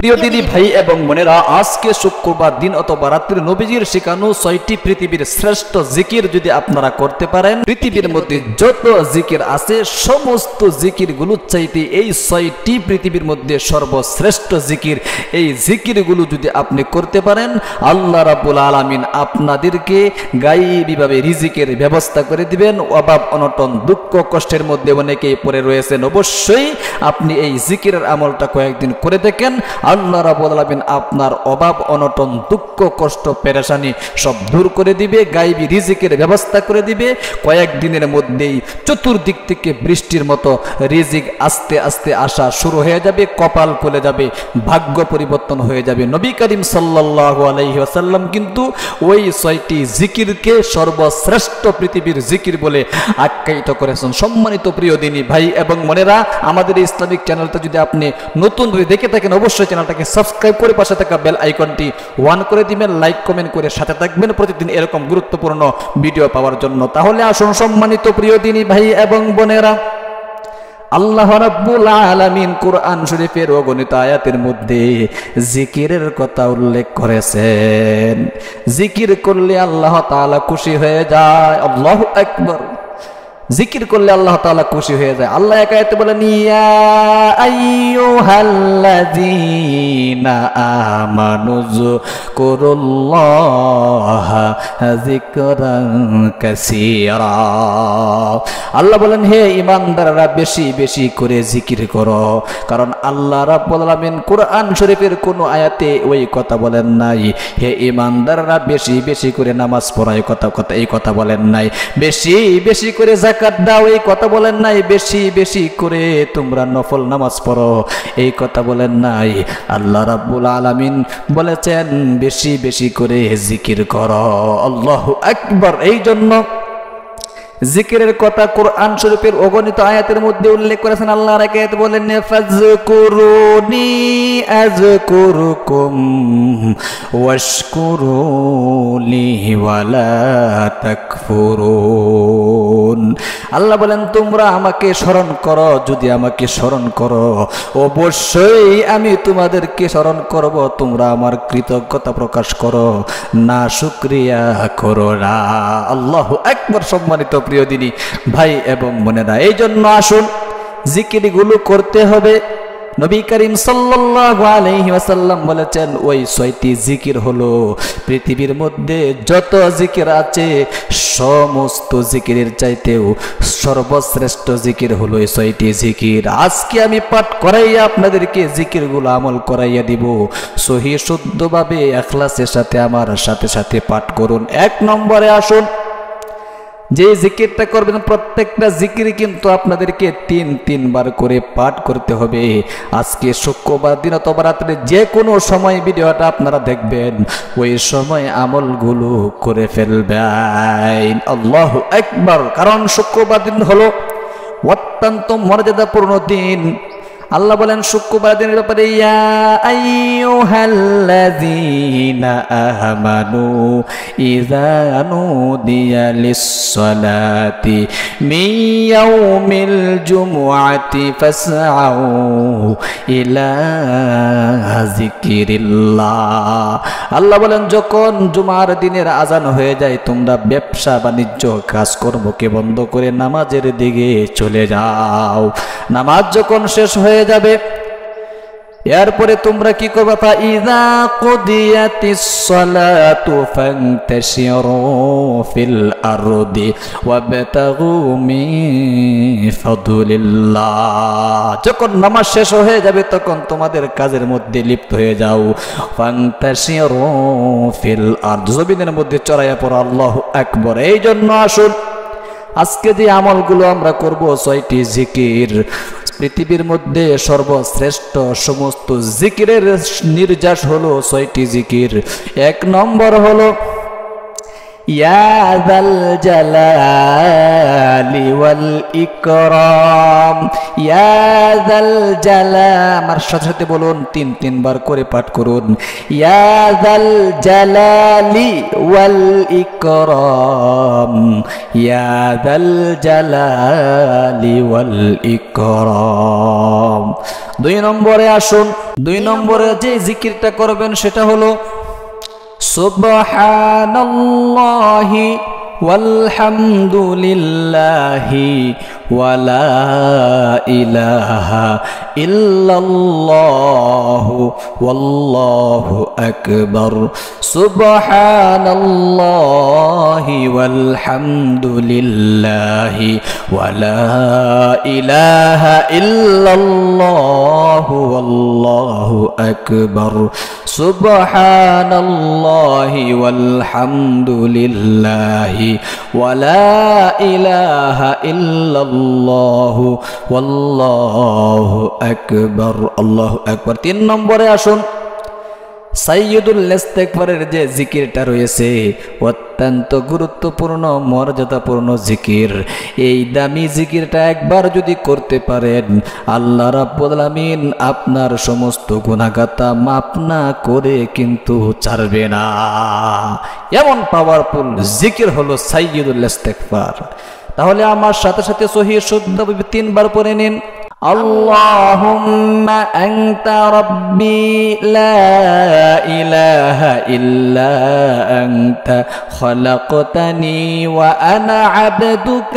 প্রিয় দিদি ভাই এবং বোনেরা, আজকে শুক্রবার দিন অথবা রাত্রে নবীজির শেখানো 6টি পৃথিবীর শ্রেষ্ঠ জিকির যদি আপনারা করতে পারেন, পৃথিবীর মধ্যে যত জিকির আছে সমস্ত জিকিরগুলো চাইতে এই 6টি পৃথিবীর মধ্যে সর্বশ্রেষ্ঠ জিকির, এই জিকিরগুলো যদি আপনি করতে পারেন, আল্লাহ রাব্বুল আলামিন আপনাদেরকে গায়েবীভাবে রিজিকের ব্যবস্থা করে দিবেন। অভাব অনটন দুঃখ কষ্টের মধ্যে অনেকেই পড়ে রয়েছেন, অবশ্যই আপনি এই জিকিরের আমলটা কয়েকদিন করে দেখেন। আল্লাহ রাব্বুল আলামিন আপনার অভাব অনটন দুঃখ কষ্ট পেরেশানি সব দূর করে দিবে, গায়েবী রিজিকের ব্যবস্থা করে দিবে। কয়েকদিনের মধ্যেই চতুর্দিক থেকে বৃষ্টির মতো রিজিক আস্তে আস্তে আসা শুরু হয়ে যাবে, কপাল খুলে যাবে, ভাগ্য পরিবর্তন হয়ে যাবে। নবী করিম সাল্লাল্লাহু আলাইহি ওয়াসাল্লাম কিন্তু ওই 6টি জিকিরকে সর্বশ্রেষ্ঠ পৃথিবীর জিকির বলে আখ্যায়িত করেছেন। সম্মানিত প্রিয় দিনী ভাই এবং বোনেরা, আমাদের এই ইসলামিক চ্যানেলটা যদি আপনি নতুনভাবে দেখে থাকেন, অবশ্যই চ্যানেলটাকে সাবস্ক্রাইব করে পাশে থাকা বেল আইকনটি অন করে দিবেন, লাইক কমেন্ট করে সাথে থাকবেন প্রতিদিন এরকম গুরুত্বপূর্ণ ভিডিও পাওয়ার জন্য। তাহলে আসুন সম্মানিত প্রিয় দিনী ভাই এবং বোনেরা, আল্লাহ রাব্বুল আলামিন কুরআন শরীফের অগণিত আয়াতের মধ্যে জিকিরের কথা উল্লেখ করেছেন। জিকির করলে আল্লাহ তাআলা খুশি হয়ে যায়। আল্লাহু আকবার। জিকির করলে আল্লাহ তাআলা খুশি হয়ে যায়। আল্লাহ এক আয়াতে বলেন, ইয়া আইয়ুহাল্লাযীনা আমানু যকুরুল্লাহা যিকরান কাসীরা। আল্লাহ বলেন, হে ঈমানদাররা বেশি বেশি করে জিকির করো। কারণ আল্লাহ রাব্বুল আলামিন কুরআন শরীফের কোন আয়াতে ওই কথা বলেন নাই হে ঈমানদাররা বেশি বেশি করে নামাজ পড়ো, এই কথা বলেন নাই। বেশি বেশি করে যাকাত দাও, এই কথা বলেন নাই। বেশি বেশি করে তোমরা নফল নামাজ পড়ো, এই কথা বলেন নাই। আল্লাহ রাব্বুল আলামিন বলেছেন বেশি বেশি করে জিকির করো। আল্লাহু আকবার। এই জন্য জিকিরের কথা কোরআন শরীফের অগণিত আয়াতের মধ্যে উল্লেখ করেছেন। আল্লাহর এক আয়াতে বলেন, ফাযকুরুনি আযকুরুকুম ওয়াশকুরুলি ওয়ালা তাকফুরুন। আল্লাহ বলেন, তোমরা আমাকে স্মরণ করো, যদি আমাকে স্মরণ করো অবশ্যই আমি তোমাদেরকে স্মরণ করব। তোমরা আমার কৃতজ্ঞতা প্রকাশ করো, না শুকরিয়া করো না। আল্লাহু আকবার। সম্মানিত প্রিয় দিনী ভাই এবং বোনেরা, এই জন্য আসুন জিকিরগুলো করতে হবে। নবী করিম সাল্লাল্লাহু আলাইহি ওয়াসাল্লাম বলেছেন ওই 6টি জিকির হলো পৃথিবীর মধ্যে যত জিকির আছে সমস্ত জিকিরের চাইতেও সর্বশ্রেষ্ঠ জিকির হলো এই 6টি জিকির। আজকে আমি পাঠ করাইয়া আপনাদেরকে জিকিরগুলো আমল করাইয়া দিব। সহি শুদ্ধভাবে ইখলাসের সাথে আমার সাথে সাথে পাঠ করুন। 1 নম্বরে আসুন, যে জিকিরটা করবেন প্রত্যেকটা জিকির কিন্তু আপনাদেরকে 3 বার করে পাঠ করতে হবে। আজকে শুক্রবার দিন অথবা রাত্রে যে কোনো সময় ভিডিওটা আপনারা দেখবেন, ওই সময় আমলগুলো করে ফেলবেন। আল্লাহু আকবার। কারণ শুক্রবার দিন হলো অত্যন্ত মর্যাদাপূর্ণ দিন। আল্লাহ বলেন শুক্রবার দিনের ব্যাপারে, ইয়া আইয়ুহাল্লাযীনা আমানু ইযা নুদিয়া লিস-সালাতি মিন ইয়াউমিল জুমআতি ফাসআউ ইলা যিকিরিল্লাহ। আল্লাহ বলেন যখন জুমার দিনের আজান হয়ে যায়, তোমরা ব্যবসা বাণিজ্য কাজকর্মকে বন্ধ করে নামাজের দিকে চলে যাও। নামাজ যখন শেষ হয়ে যাবে, এরপরে তোমরা কি করবে, ফাইযা কুদিয়াতিস সালাতু ফান্তাশিরু ফিল আরদি ওয়াবতাগু মিন ফাদলিল্লাহ। যখন নামাজ শেষ হয়ে যাবে তখন তোমাদের কাজের মধ্যে লিপ্ত হয়ে যাও। ফান্তাশিরু ফিল আরদ, জমিনের মধ্যে চড়াইয়া পড়ো। আল্লাহু আকবার। এই জন্য আসুন আজকে যে আমলগুলো আমরা করব 6টি জিকির, পৃথিবীর মধ্যে সর্বশ্রেষ্ঠ সমস্ত জিকিরের নির্যাস হলো 6টি জিকির। 1 নম্বর হলো ইয়া যাল জালালি ওয়াল ইকরাম। ইয়া যাল জালাল, আমার সাথে সাথে বলুন, 3 বার করে পাঠ করুন। ইয়া যাল জালালি ওয়াল ইকরাম, ইয়া যাল জালালি ওয়াল ইকরাম। 2 নম্বরে আসুন, 2 নম্বরে যে জিকিরটা করবেন সেটা হলো সুবহানাল্লাহি ওয়ালহামদুলিল্লাহি ওয়ালা ইলাহা ইল্লাল্লাহু ওয়াল্লাহু আকবার সুবহানাল্লাহি ওয়ালহামদুলিল্লাহি ওয়ালা ইলাহা ইল্লাল্লাহু ওয়াল্লাহু আকবার সুবহানাল্লাহি ওয়ালহামদুলিল্লাহি ওয়ালা ইলাহা ইল্লাল্লাহু ওয়াল্লাহু আকবার আল্লাহু আকবার। 3 নম্বরে আসুন সাইয়্যিদুল ইস্তিগফারের যে জিকিরটা রয়েছে অত্যন্ত গুরুত্বপূর্ণ মর্যাদাপূর্ণ জিকির। এই দামি জিকিরটা একবার যদি করতে পারেন আল্লাহ রাব্বুল আলামিন আপনার সমস্ত গুনাহগাতা মাফ না করে কিন্তু ছাড়বে না। এমন পাওয়ারফুল জিকির হলো সাইয়্যিদুল ইস্তিগফার। তাহলে আমার সাথে সাথে সহিহ শুদ্ধভাবে 3 বার পড়ে নিন। اللهم أنت ربي لا إله إلا أنت خلقتني وأنا عبدك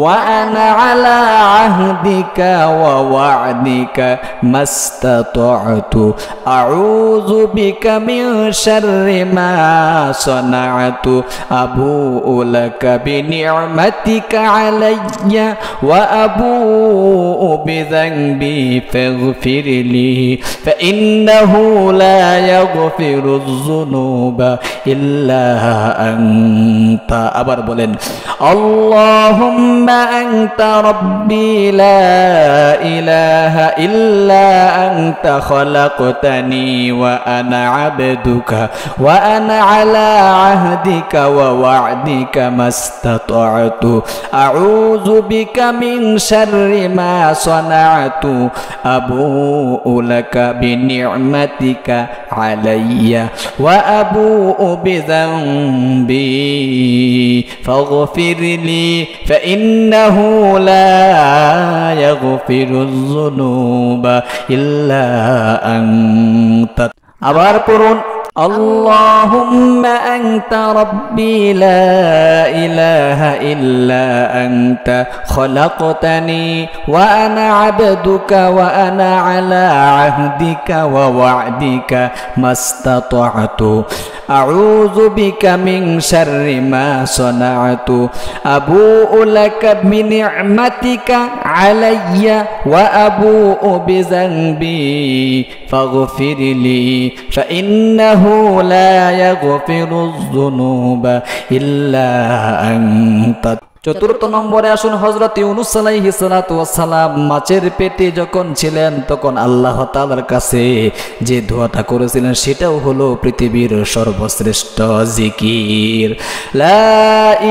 وأنا على عهدك ووعدك ما استطعت أعوذ بك من شر ما صنعت أبوء لك بنعمتك علي وأبوء بذنبي فاغفر لي فإنه لا يغفر الذنوب إلا أنت أبر بولن اللهم أنت ربي لا إله إلا أنت خلقتني وأنا عبدك وأنا على عهدك ووعدك ما استطعت أعوذ بك من شر ما صنعت أبوء لك بنعمتك علي وأبوء بذنبي فاغفر لي فإنه لا يغفر الذنوب إلا أنت আবার পড়ুন اللهم أنت ربي لا إله إلا أنت خلقتني وأنا عبدك وأنا على عهدك ووعدك ما استطعت أعوذ بك من شر ما صنعت أبوء لك بنعمتك علي وأبوء بذنبي فاغفر لي فإنه لا يغفر الذنوب إلا أنت। 4 নম্বরে আসুন হযরত ইউনূস আলাইহিস সালাতু ওয়াস সালাম মাছের পেটে যখন ছিলেন তখন আল্লাহ তাআলার কাছে যে দোয়াটা করেছিলেন সেটাও হলো পৃথিবীর সর্বশ্রেষ্ঠ জিকির। লা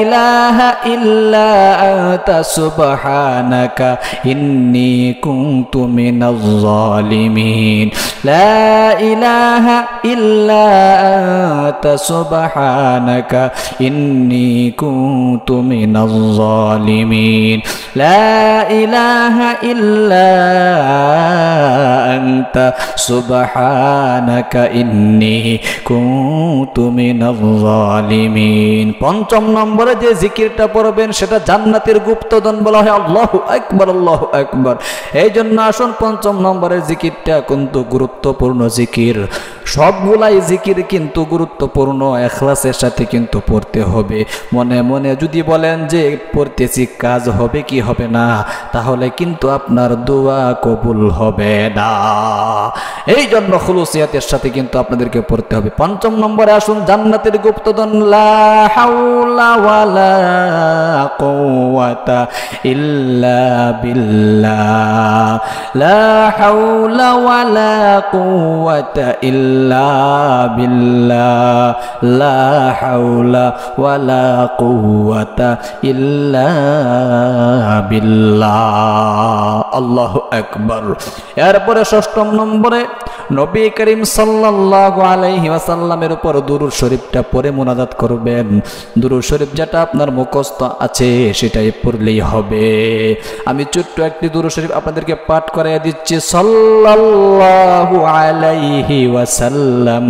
ইলাহা ইল্লা আনতা সুবহানাকা ইন্নী কুনতু মিনাজ জালিমিন। লা ইলাহা ইল্লা আনতা সুবহানাকা ইন্নী কুনতু মিনাজ الظالمين لا إله إلا أنت سبحانك إني كنت من الظالمين। 5 নম্বরে যে জিকিরটা পড়বেন সেটা জান্নাতের গুপ্তধন বলা হয় আল্লাহু আকবার আল্লাহু আকবার। এই জন্য আসুন 5 নম্বরের জিকিরটা কিন্তু গুরুত্বপূর্ণ জিকির। সবগুলাই জিকির কিন্তু গুরুত্বপূর্ণ, ইখলাসের সাথে কিন্তু পড়তে হবে। মনে মনে যদি বলেন যে পড়তেছি কাজ হবে কি হবে না, তাহলে কিন্তু আপনার দোয়া কবুল হবে না। এই জন্য খুলুসিয়াতের সাথে কিন্তু আপনাদেরকে পড়তে হবে। 5 নম্বরে আসুন জান্নাতের গুপ্তধন লা হাওলা ওয়ালা কুওয়াতা ইল্লা বিল্লাহ লা হাওলা ওয়ালা কুওয়াতা ইল্লা বিল্লাহ লা হাওলা ওয়ালা কুওয়াতা ইল্লা বিল্লাহ আল্লাহু আকবার। এরপরে 6 নম্বরে নবী করিম সাল্লাল্লাহু আলাইহি ওয়াসাল্লামের উপর দুরূদ শরীফটা পড়ে মুনাজাত করবেন। দুরূদ শরীফ যেটা আপনার মুখস্থ আছে সেটাই পড়লেই হবে। আমি ছোট্ট একটি দুরূদ শরীফ আপনাদেরকে পাঠ করাইয়া দিচ্ছি। সাল্লাল্লাহু আলাইহি ওয়াসাল্লাম,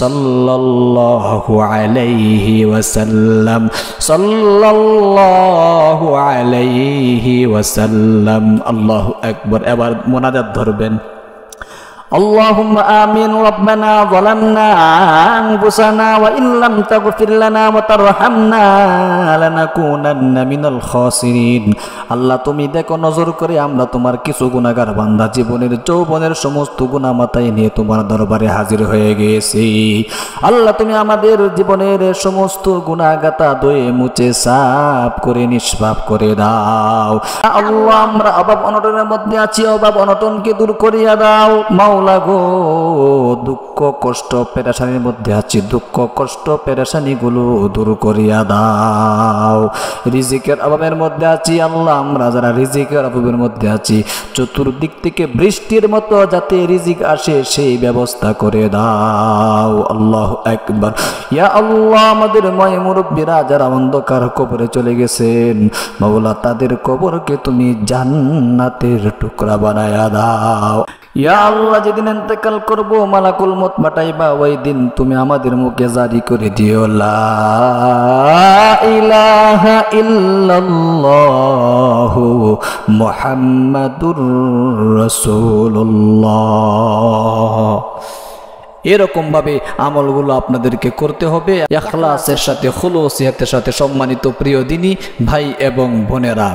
সাল্লাল্লাহু আলাইহি ওয়াসাল্লাম, সাল্লাল্লাহু আলাইহি ওয়াসাল্লাম। আল্লাহু আকবার। এবার মুনাজাত ধরবেন। اللهم آمين ربنا ظلمنا أنفسنا وإن لم تغفر لنا وترحمنا لنكونن من الخاسرين। আল্লাহ তুমি দেখো নজর করে আমরা তোমার কিছু গুনাহগার বান্দা জীবনের যৌবনের সমস্ত গুনাহ মাথায় নিয়ে তোমার দরবারে হাজির হয়ে গেছি। আল্লাহ তুমি আমাদের জীবনের সমস্ত গুনাহগাতা ধুয়ে মুছে সাফ করে নিষ্পাপ করে দাও। আল্লাহ আমরা অভাব অনটনের মধ্যে আছি, অভাব অনটনকে দূর করিয়া দাও। মাওলা গো, দুঃখ কষ্ট পেরেশানির মধ্যে আছি, দুঃখ কষ্ট পেরেশানি গুলো দূর করিয়া দাও। রিজিকের অভাবের মধ্যে আছি আল্লাহ, আমরা যারা রিজিকের অভাবের মধ্যে আছি চতুর্দিক থেকে বৃষ্টির মতো যাতে রিজিক আসে সেই ব্যবস্থা করে দাও। আল্লাহু আকবার। ইয়া আল্লাহ, আমাদের ময় মুরব্বীরা যারা অন্ধকার কবরে চলে গেছেন মাওলা, তাদের কবরকে তুমি জান্নাতের টুকরা বানায়া দাও। ইয়া আল্লাহ, যেদিন ইন্তেকাল করব মালাকুল মউত পাঠাইবা ওই দিন তুমি আমাদের মুখে জারি করে দিও লা ইলাহা ইল্লাল্লাহু মুহাম্মাদুর রাসূলুল্লাহ। এরকম ভাবে আমলগুলো আপনাদেরকে করতে হবে ইখলাসের সাথে, খুলুসিয়াতের সাথে। সম্মানিত প্রিয় দিনী ভাই এবং বোনেরা,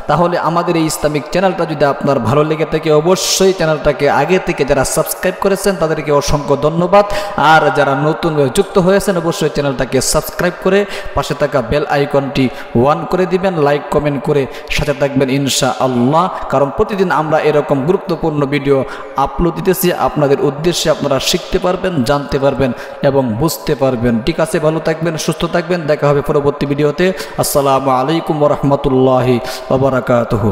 তাহলে আমাদের এই ইসলামিক চ্যানেলটা যদি আপনার ভালো লেগে থাকে অবশ্যই চ্যানেলটাকে আগে থেকে যারা সাবস্ক্রাইব করেছেন তাদেরকে অসংখ্য ধন্যবাদ। আর যারা নতুন যুক্ত হয়েছেন অবশ্যই চ্যানেলটাকে সাবস্ক্রাইব করে পাশে থাকা বেল আইকনটি অন করে দিবেন, লাইক কমেন্ট করে সাথে থাকবেন ইনশাআল্লাহ। কারণ প্রতিদিন আমরা এরকম গুরুত্বপূর্ণ ভিডিও আপলোড দিতেছি আপনাদের উদ্দেশ্যে, আপনারা শিখতে পারবেন, জানতে পারবেন এবং বুঝতে পারবেন। ঠিক আছে, ভালো থাকবেন, সুস্থ থাকবেন, দেখা হবে পরবর্তী ভিডিওতে। আসসালামু আলাইকুম ওয়া রাহমাতুল্লাহি ওয়া বারাকাতুহু।